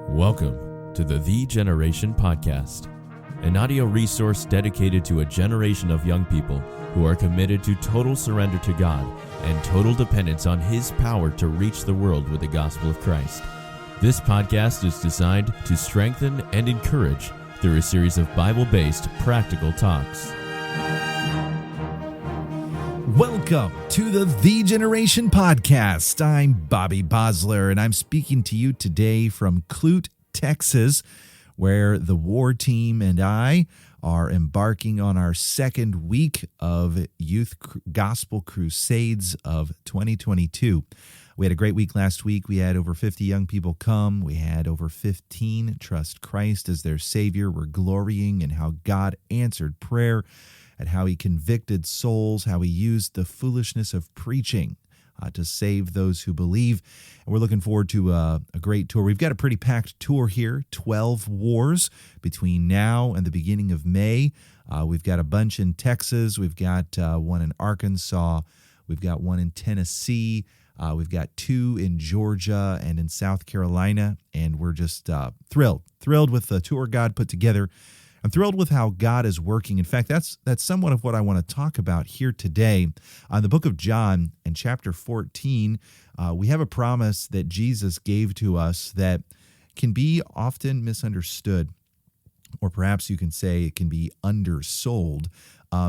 Welcome to the Generation Podcast, an audio resource dedicated to a generation of young people who are committed to total surrender to God and total dependence on His power to reach the world with the gospel of Christ. This podcast is designed to strengthen and encourage through a series of Bible-based practical talks. Welcome to the Generation Podcast. I'm Bobby Bosler, and I'm speaking to you today from Clute, Texas, where the war team and I are embarking on our second week of Youth Gospel Crusades of 2022. We had a great week last week. We had over 50 young people come. We had over 15 trust Christ as their Savior. We're glorying in how God answered prayer, at how He convicted souls, how He used the foolishness of preaching to save those who believe. And we're looking forward to a great tour. We've got a pretty packed tour here, 12 wars between now and the beginning of May. We've got a bunch in Texas. We've got one in Arkansas. We've got one in Tennessee. We've got two in Georgia and in South Carolina. And we're just thrilled with the tour God put together. I'm thrilled with how God is working. In fact, that's somewhat of what I want to talk about here today. On the book of John, in chapter 14, we have a promise that Jesus gave to us that can be often misunderstood, or perhaps you can say it can be undersold.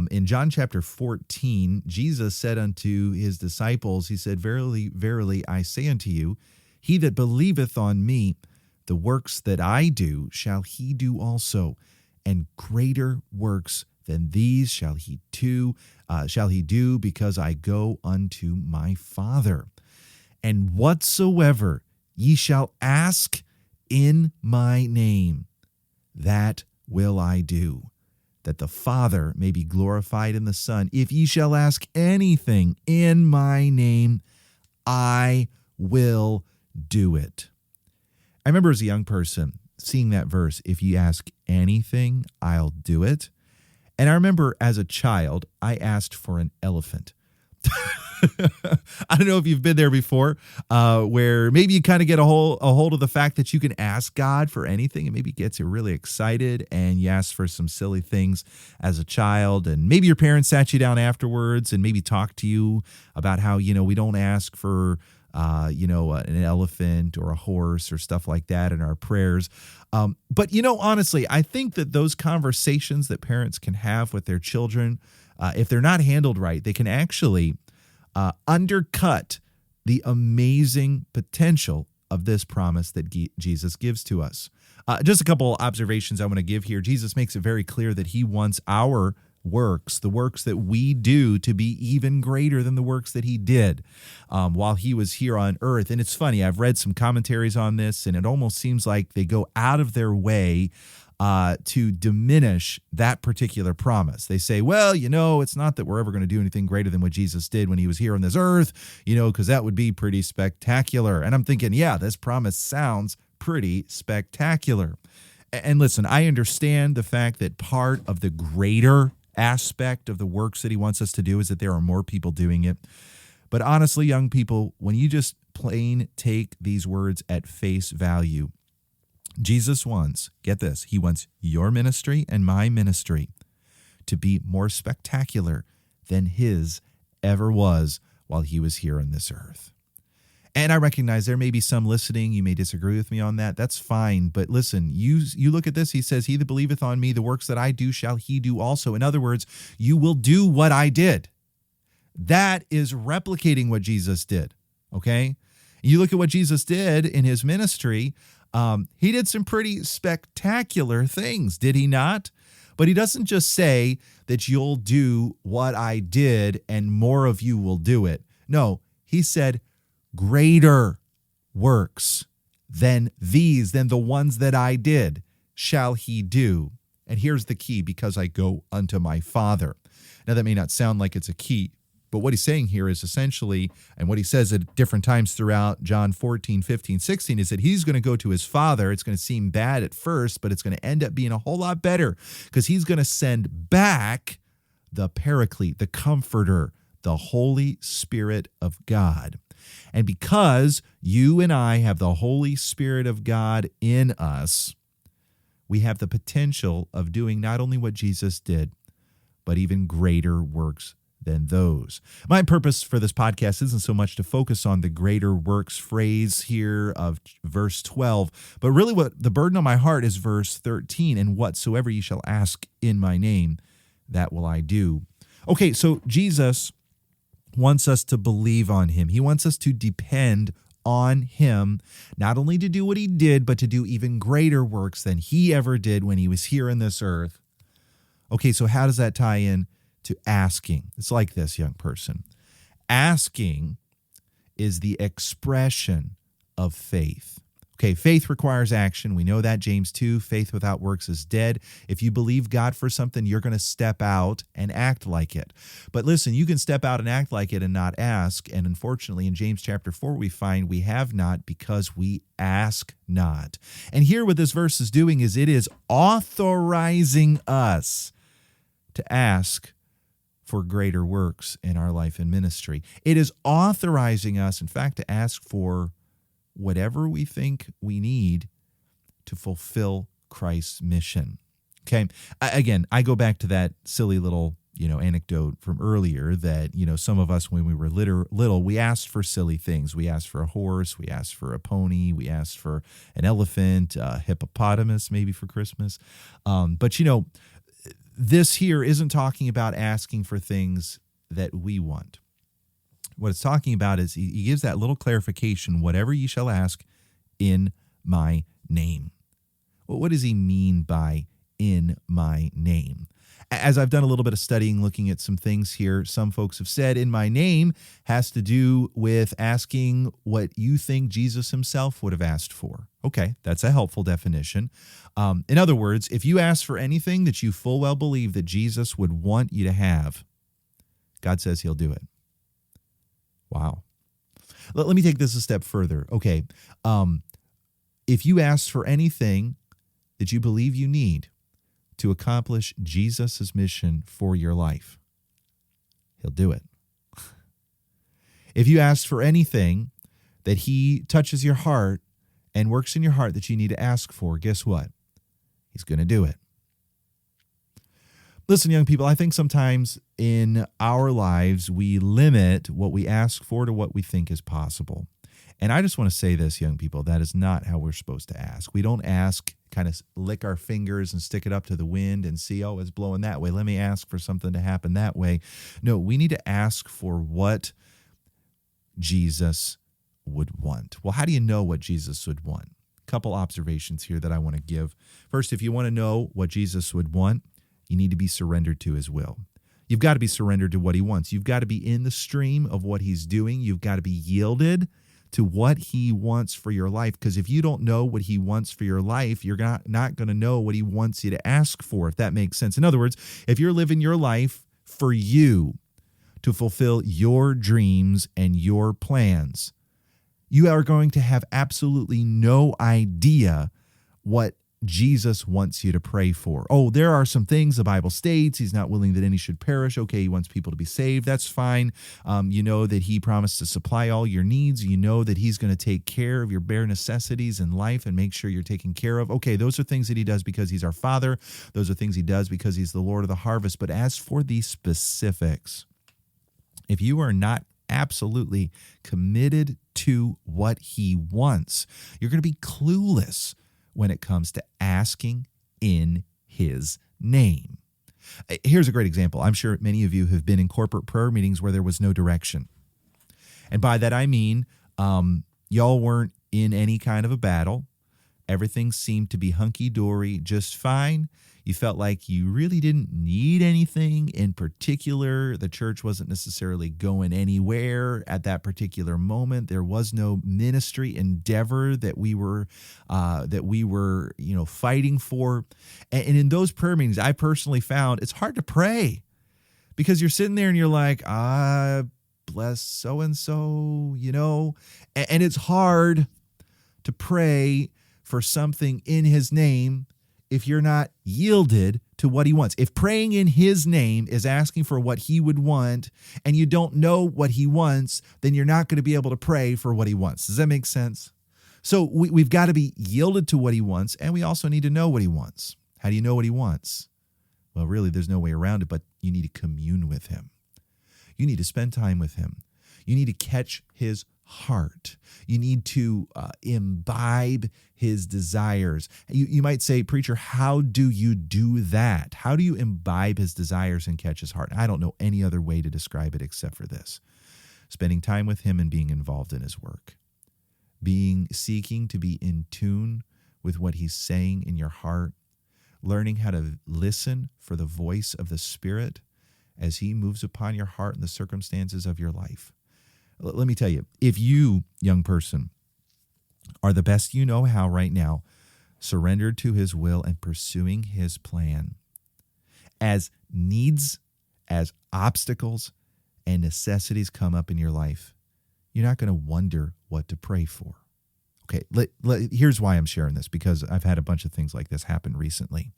In John chapter 14, Jesus said unto His disciples, He said, "Verily, verily, I say unto you, he that believeth on me, the works that I do shall he do also. And greater works than these shall he do, because I go unto my Father. And whatsoever ye shall ask in my name, that will I do, that the Father may be glorified in the Son. If ye shall ask anything in my name, I will do it." I remember as a young person seeing that verse, if you ask anything, I'll do it. And I remember as a child, I asked for an elephant. I don't know if you've been there before, where maybe you kind of get a hold of the fact that you can ask God for anything, and maybe it gets you really excited, and you ask for some silly things as a child, and maybe your parents sat you down afterwards and maybe talked to you about how, we don't ask for an elephant or a horse or stuff like that in our prayers. But honestly, I think that those conversations that parents can have with their children, if they're not handled right, they can actually undercut the amazing potential of this promise that Jesus gives to us. Just a couple observations I want to give here. Jesus makes it very clear that He wants our works, the works that we do, to be even greater than the works that He did while He was here on earth. And it's funny, I've read some commentaries on this, and it almost seems like they go out of their way to diminish that particular promise. They say, well, it's not that we're ever going to do anything greater than what Jesus did when He was here on this earth, because that would be pretty spectacular. And I'm thinking, yeah, this promise sounds pretty spectacular. And listen, I understand the fact that part of the greater aspect of the works that He wants us to do is that there are more people doing it. But honestly, young people, when you just plain take these words at face value, Jesus wants, get this, He wants your ministry and my ministry to be more spectacular than His ever was while He was here on this earth. And I recognize there may be some listening. You may disagree with me on that. That's fine. But listen, you look at this. He says, "He that believeth on me, the works that I do shall he do also." In other words, you will do what I did. That is replicating what Jesus did, okay? You look at what Jesus did in His ministry. He did some pretty spectacular things, did He not? But He doesn't just say that you'll do what I did and more of you will do it. No, He said, greater works than these, than the ones that I did, shall he do. And here's the key, because I go unto my Father. Now, that may not sound like it's a key, but what He's saying here is essentially, and what He says at different times throughout John 14, 15, 16, is that He's going to go to His Father. It's going to seem bad at first, but it's going to end up being a whole lot better, because He's going to send back the Paraclete, the Comforter, the Holy Spirit of God. And because you and I have the Holy Spirit of God in us, we have the potential of doing not only what Jesus did, but even greater works than those. My purpose for this podcast isn't so much to focus on the greater works phrase here of verse 12, but really what the burden on my heart is verse 13, and whatsoever ye shall ask in my name, that will I do. Okay, so Jesus wants us to believe on him. He wants us to depend on him, not only to do what he did, but to do even greater works than he ever did when he was here on this earth. Okay, so how does that tie in to asking? It's like this, young person. Asking is the expression of faith. Okay, faith requires action. We know that, James 2, faith without works is dead. If you believe God for something, you're going to step out and act like it. But listen, you can step out and act like it and not ask. And unfortunately, in James chapter 4, we find we have not because we ask not. And here what this verse is doing is it is authorizing us to ask for greater works in our life and ministry. It is authorizing us, in fact, to ask for whatever we think we need to fulfill Christ's mission. Okay. Again, I go back to that silly little, anecdote from earlier that, some of us when we were little, we asked for silly things. We asked for a horse, we asked for a pony, we asked for an elephant, a hippopotamus maybe for Christmas. But this here isn't talking about asking for things that we want. What it's talking about is he gives that little clarification, whatever ye shall ask in my name. Well, what does he mean by in my name? As I've done a little bit of studying, looking at some things here, some folks have said in my name has to do with asking what you think Jesus himself would have asked for. Okay, that's a helpful definition. In other words, if you ask for anything that you full well believe that Jesus would want you to have, God says he'll do it. Wow. Let me take this a step further. Okay. If you ask for anything that you believe you need to accomplish Jesus' mission for your life, he'll do it. If you ask for anything that he touches your heart and works in your heart that you need to ask for, guess what? He's going to do it. Listen, young people, I think sometimes in our lives, we limit what we ask for to what we think is possible. And I just want to say this, young people, that is not how we're supposed to ask. We don't ask, kind of lick our fingers and stick it up to the wind and see, oh, it's blowing that way. Let me ask for something to happen that way. No, we need to ask for what Jesus would want. Well, how do you know what Jesus would want? A couple observations here that I want to give. First, if you want to know what Jesus would want, you need to be surrendered to his will. You've got to be surrendered to what he wants. You've got to be in the stream of what he's doing. You've got to be yielded to what he wants for your life. Because if you don't know what he wants for your life, you're not going to know what he wants you to ask for, if that makes sense. In other words, if you're living your life for you to fulfill your dreams and your plans, you are going to have absolutely no idea what Jesus wants you to pray for. Oh, there are some things the Bible states. He's not willing that any should perish. Okay, he wants people to be saved. That's fine. You know that he promised to supply all your needs. You know that he's going to take care of your bare necessities in life and make sure you're taken care of. Okay, those are things that he does because he's our Father. Those are things he does because he's the Lord of the harvest. But as for the specifics, if you are not absolutely committed to what he wants, you're going to be clueless when it comes to asking in his name. Here's a great example. I'm sure many of you have been in corporate prayer meetings where there was no direction. And by that I mean, y'all weren't in any kind of a battle. Everything seemed to be hunky-dory, just fine. You felt like you really didn't need anything in particular. The church wasn't necessarily going anywhere at that particular moment. There was no ministry endeavor that we were fighting for. And in those prayer meetings, I personally found it's hard to pray because you're sitting there and you're like, bless so-and-so, and it's hard to pray for something in his name if you're not yielded to what he wants. If praying in his name is asking for what he would want and you don't know what he wants, then you're not going to be able to pray for what he wants. Does that make sense? So we've got to be yielded to what he wants, and we also need to know what he wants. How do you know what he wants? Well, really, there's no way around it, but you need to commune with him. You need to spend time with him. You need to catch his heart. You need to imbibe his desires. You might say, preacher, how do you do that? How do you imbibe his desires and catch his heart? I don't know any other way to describe it except for this. Spending time with him and being involved in his work. Seeking to be in tune with what he's saying in your heart. Learning how to listen for the voice of the Spirit as he moves upon your heart and the circumstances of your life. Let me tell you, if you, young person, are the best you know how right now, surrendered to his will and pursuing his plan, as needs, as obstacles, and necessities come up in your life, you're not going to wonder what to pray for. Okay, here's why I'm sharing this, because I've had a bunch of things like this happen recently.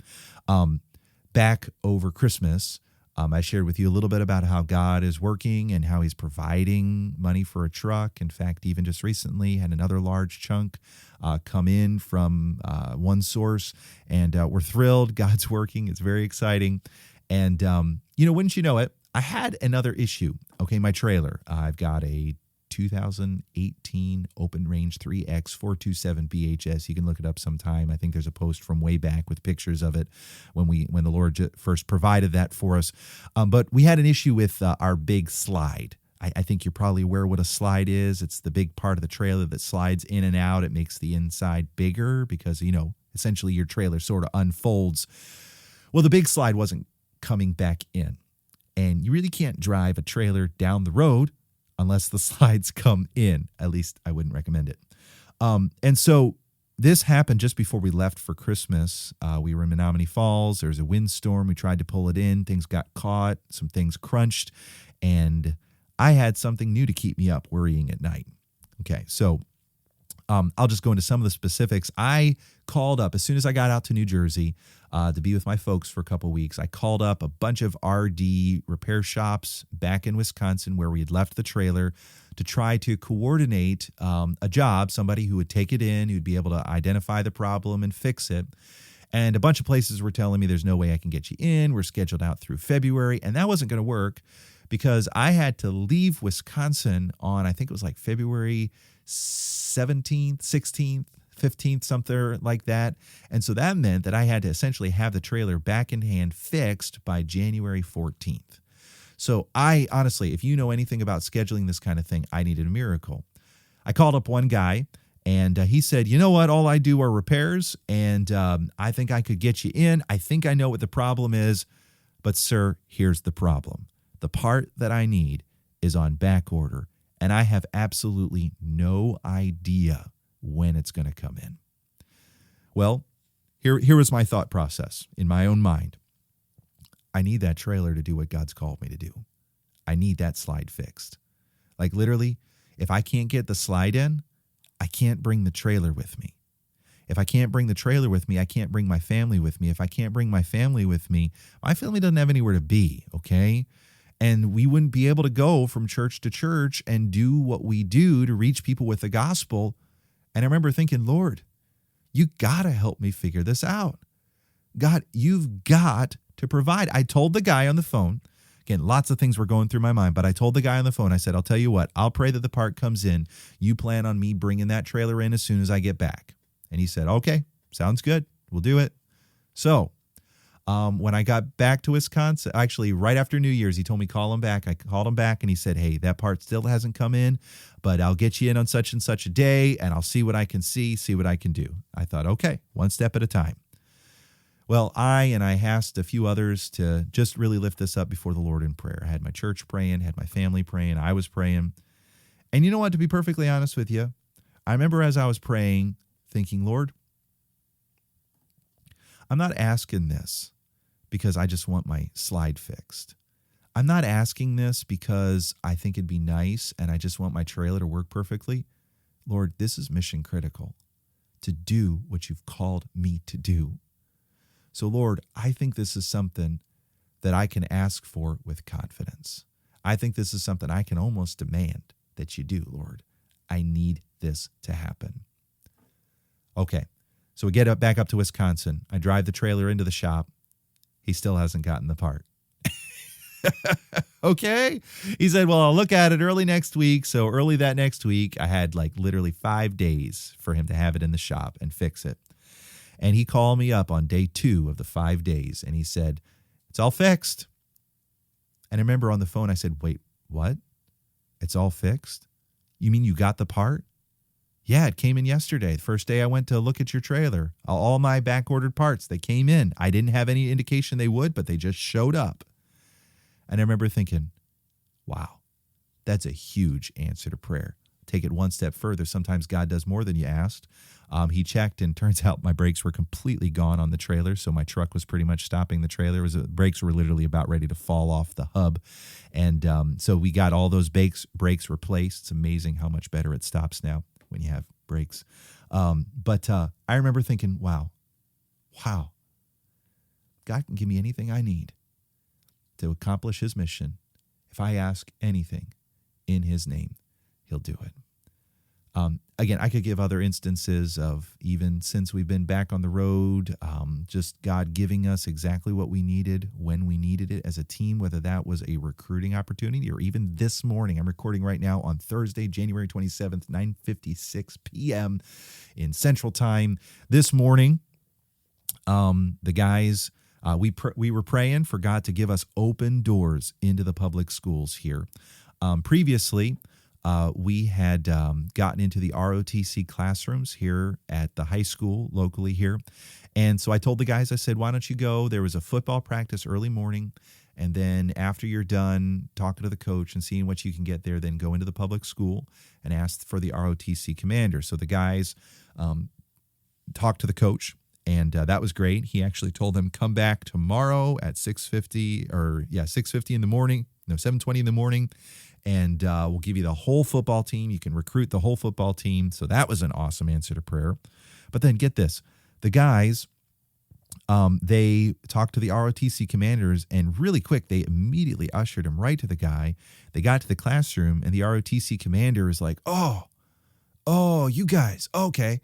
Back over Christmas, I shared with you a little bit about how God is working and how he's providing money for a truck. In fact, even just recently had another large chunk come in from one source, and we're thrilled. God's working. It's very exciting. And, wouldn't you know it, I had another issue. Okay, my trailer. I've got a 2018 Open Range 3X 427 BHS. You can look it up sometime. I think there's a post from way back with pictures of it when the Lord first provided that for us. But we had an issue with our big slide. I think you're probably aware what a slide is. It's the big part of the trailer that slides in and out. It makes the inside bigger because, essentially your trailer sort of unfolds. Well, the big slide wasn't coming back in. And you really can't drive a trailer down the road unless the slides come in. At least I wouldn't recommend it. And so this happened just before we left for Christmas. We were in Menominee Falls. There was a windstorm. We tried to pull it in. Things got caught. Some things crunched. And I had something new to keep me up worrying at night. Okay, so I'll just go into some of the specifics. I called up, as soon as I got out to New Jersey to be with my folks for a couple of weeks, I called up a bunch of RD repair shops back in Wisconsin where we had left the trailer to try to coordinate a job, somebody who would take it in, who'd be able to identify the problem and fix it. And a bunch of places were telling me there's no way I can get you in. We're scheduled out through February. And that wasn't going to work because I had to leave Wisconsin on, I think it was like February 17th, 16th, 15th, something like that. And so that meant that I had to essentially have the trailer back in hand fixed by January 14th. So I honestly, if you know anything about scheduling this kind of thing, I needed a miracle. I called up one guy and he said, you know what? All I do are repairs and I think I could get you in. I think I know what the problem is. But sir, here's the problem. The part that I need is on back order. And I have absolutely no idea when it's going to come in. Well, here was my thought process in my own mind. I need that trailer to do what God's called me to do. I need that slide fixed. Like literally, if I can't get the slide in, I can't bring the trailer with me. If I can't bring the trailer with me, I can't bring my family with me. If I can't bring my family with me, my family doesn't have anywhere to be, okay? And we wouldn't be able to go from church to church and do what we do to reach people with the gospel. And I remember thinking, Lord, you got to help me figure this out. God, you've got to provide. I told the guy on the phone, again, lots of things were going through my mind, but I told the guy on the phone, I said, I'll tell you what, I'll pray that the part comes in. You plan on me bringing that trailer in as soon as I get back. And he said, okay, sounds good. We'll do it. So when I got back to Wisconsin, actually right after New Year's, he told me call him back. I called him back and he said, hey, that part still hasn't come in, but I'll get you in on such and such a day and I'll see what I can see what I can do. I thought, okay, one step at a time. Well, I asked a few others to just really lift this up before the Lord in prayer. I had my church praying, had my family praying, I was praying. And you know what, to be perfectly honest with you, I remember as I was praying, thinking, Lord, I'm not asking this because I just want my slide fixed. I'm not asking this because I think it'd be nice and I just want my trailer to work perfectly. Lord, this is mission critical to do what you've called me to do. So, Lord, I think this is something that I can ask for with confidence. I think this is something I can almost demand that you do, Lord. I need this to happen. Okay, so we get back up to Wisconsin. I drive the trailer into the shop. He still hasn't gotten the part. Okay. He said, well, I'll look at it early next week. So early that next week, I had like literally 5 days for him to have it in the shop and fix it. And he called me up on day 2 of the 5 days, and he said, it's all fixed. And I remember on the phone, I said, wait, what? It's all fixed? You mean you got the part? Yeah, it came in yesterday. The first day I went to look at your trailer. All my back-ordered parts, they came in. I didn't have any indication they would, but they just showed up. And I remember thinking, wow, that's a huge answer to prayer. Take it one step further. Sometimes God does more than you asked. He checked, and turns out my brakes were completely gone on the trailer, so my truck was pretty much stopping the trailer. Brakes were literally about ready to fall off the hub. And so we got all those brakes replaced. It's amazing how much better it stops now when you have brakes. But I remember thinking, wow, God can give me anything I need to accomplish his mission. If I ask anything in his name, he'll do it. Again, I could give other instances of even since we've been back on the road, just God giving us exactly what we needed when we needed it as a team, whether that was a recruiting opportunity or even this morning. I'm recording right now on Thursday, January 27th, 9:56 p.m. in Central Time. This morning, the guys, we were praying for God to give us open doors into the public schools here. Previously, we had gotten into the ROTC classrooms here at the high school locally here. And so I told the guys, I said, why don't you go? There was a football practice early morning. And then after you're done talking to the coach and seeing what you can get there, then go into the public school and ask for the ROTC commander. So the guys talked to the coach. And that was great. He actually told them, come back tomorrow at 6:50 in the morning, 7:20 in the morning, and we'll give you the whole football team. You can recruit the whole football team. So that was an awesome answer to prayer. But then get this. The guys, they talked to the ROTC commanders, and really quick, they immediately ushered him right to the guy. They got to the classroom, and the ROTC commander was like, oh, you guys, okay.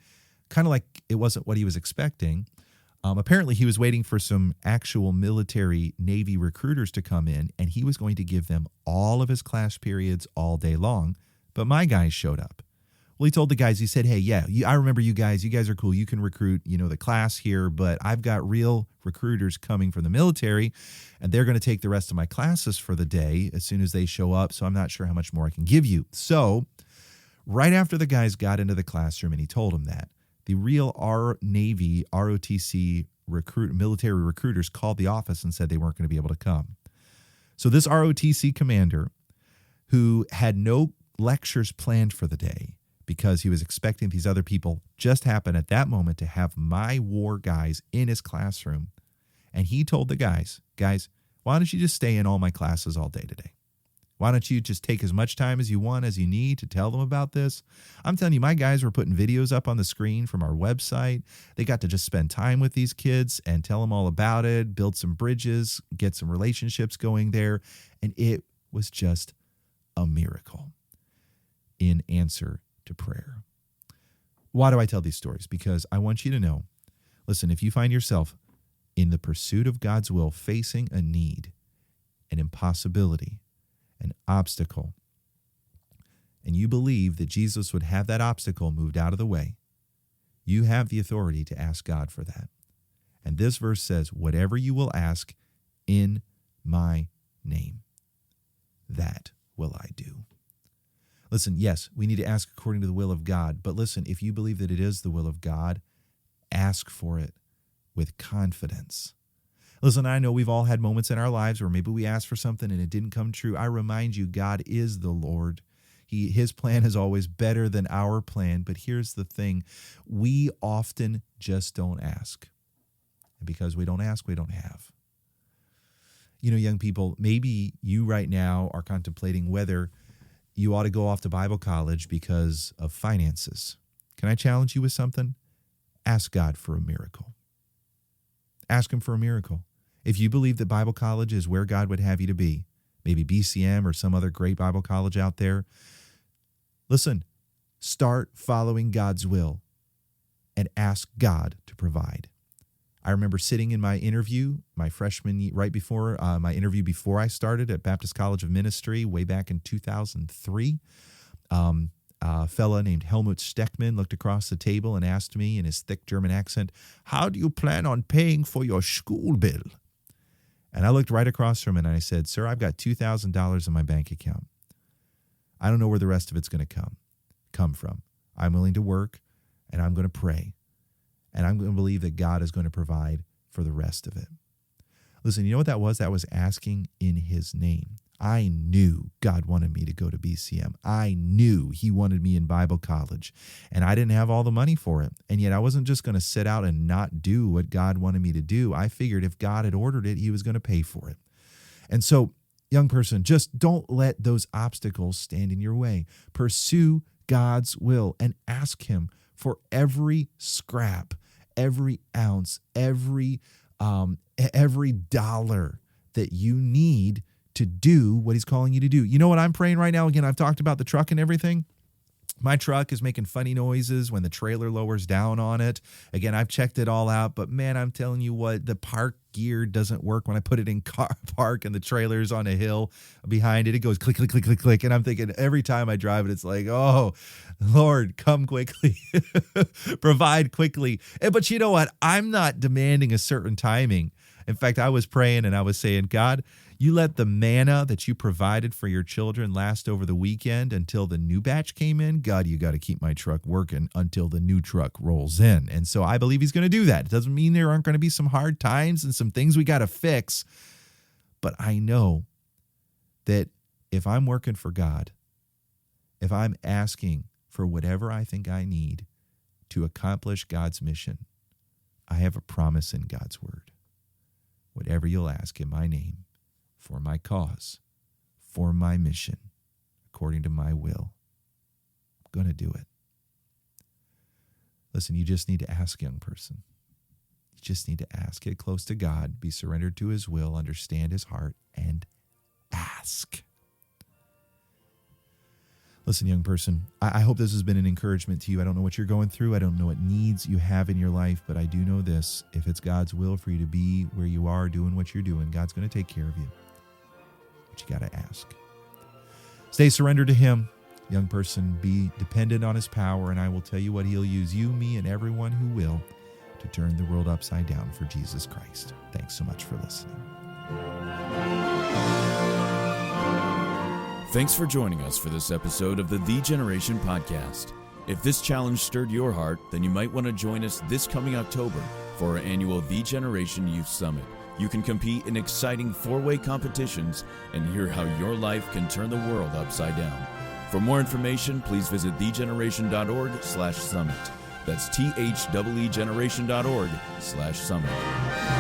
Kind of like it wasn't what he was expecting. Apparently, he was waiting for some actual military Navy recruiters to come in, and he was going to give them all of his class periods all day long. But my guys showed up. Well, he told the guys, he said, hey, yeah, I remember you guys. You guys are cool. You can recruit, the class here, but I've got real recruiters coming from the military, and they're going to take the rest of my classes for the day as soon as they show up, so I'm not sure how much more I can give you. So right after the guys got into the classroom and he told them that, the real Navy ROTC military recruiters called the office and said they weren't going to be able to come. So this ROTC commander, who had no lectures planned for the day because he was expecting these other people, just happened at that moment to have my war guys in his classroom. And he told the guys, why don't you just stay in all my classes all day today? Why don't you just take as much time as you want, as you need to tell them about this? I'm telling you, my guys were putting videos up on the screen from our website. They got to just spend time with these kids and tell them all about it, build some bridges, get some relationships going there. And it was just a miracle in answer to prayer. Why do I tell these stories? Because I want you to know, listen, if you find yourself in the pursuit of God's will, facing a need, an impossibility, an obstacle, and you believe that Jesus would have that obstacle moved out of the way, you have the authority to ask God for that. And this verse says, whatever you will ask in my name, that will I do. Listen, yes, we need to ask according to the will of God, but listen, if you believe that it is the will of God, ask for it with confidence. Listen, I know we've all had moments in our lives where maybe we asked for something and it didn't come true. I remind you, God is the Lord. His plan is always better than our plan. But here's the thing. We often just don't ask. And because we don't ask, we don't have. Young people, maybe you right now are contemplating whether you ought to go off to Bible college because of finances. Can I challenge you with something? Ask God for a miracle. Ask him for a miracle. If you believe that Bible college is where God would have you to be, maybe BCM or some other great Bible college out there, listen, start following God's will and ask God to provide. I remember sitting in my interview, my freshman year, right before my interview before I started at Baptist College of Ministry way back in 2003. A fella named Helmut Steckman looked across the table and asked me in his thick German accent, "How do you plan on paying for your school bill?" And I looked right across from him and I said, "Sir, I've got $2,000 in my bank account. I don't know where the rest of it's going to come from. I'm willing to work and I'm going to pray. And I'm going to believe that God is going to provide for the rest of it." Listen, you know what that was? That was asking in his name. I knew God wanted me to go to BCM. I knew he wanted me in Bible college. And I didn't have all the money for it. And yet I wasn't just going to sit out and not do what God wanted me to do. I figured if God had ordered it, he was going to pay for it. And so, young person, just don't let those obstacles stand in your way. Pursue God's will and ask him for every scrap, every ounce, every dollar that you need to do what he's calling you to do. You know what I'm praying right now? Again, I've talked about the truck and everything. My truck is making funny noises when the trailer lowers down on it. Again, I've checked it all out, but man, I'm telling you what, the park gear doesn't work when I put it in car park and the trailer's on a hill behind it. It goes click, click, click, click, click. And I'm thinking every time I drive it, it's like, oh, Lord, come quickly, provide quickly. But you know what? I'm not demanding a certain timing. In fact, I was praying and I was saying, God, you let the manna that you provided for your children last over the weekend until the new batch came in. God, you got to keep my truck working until the new truck rolls in. And so I believe he's going to do that. It doesn't mean there aren't going to be some hard times and some things we got to fix. But I know that if I'm working for God, if I'm asking for whatever I think I need to accomplish God's mission, I have a promise in God's word. Whatever you'll ask in my name, for my cause, for my mission, according to my will, I'm going to do it. Listen, you just need to ask, young person. You just need to ask. Get close to God, be surrendered to his will, understand his heart, and ask. Listen, young person, I hope this has been an encouragement to you. I don't know what you're going through. I don't know what needs you have in your life, but I do know this. If it's God's will for you to be where you are, doing what you're doing, God's going to take care of you. But you got to ask. Stay surrendered to him. Young person, be dependent on his power, and I will tell you what, he'll use you, me, and everyone who will to turn the world upside down for Jesus Christ. Thanks so much for listening. Thanks for joining us for this episode of the Generation Podcast. If this challenge stirred your heart, then you might want to join us this coming October for our annual The Generation Youth Summit. You can compete in exciting 4-way competitions and hear how your life can turn the world upside down. For more information, please visit thegeneration.org/summit. That's THEEgeneration.org/summit.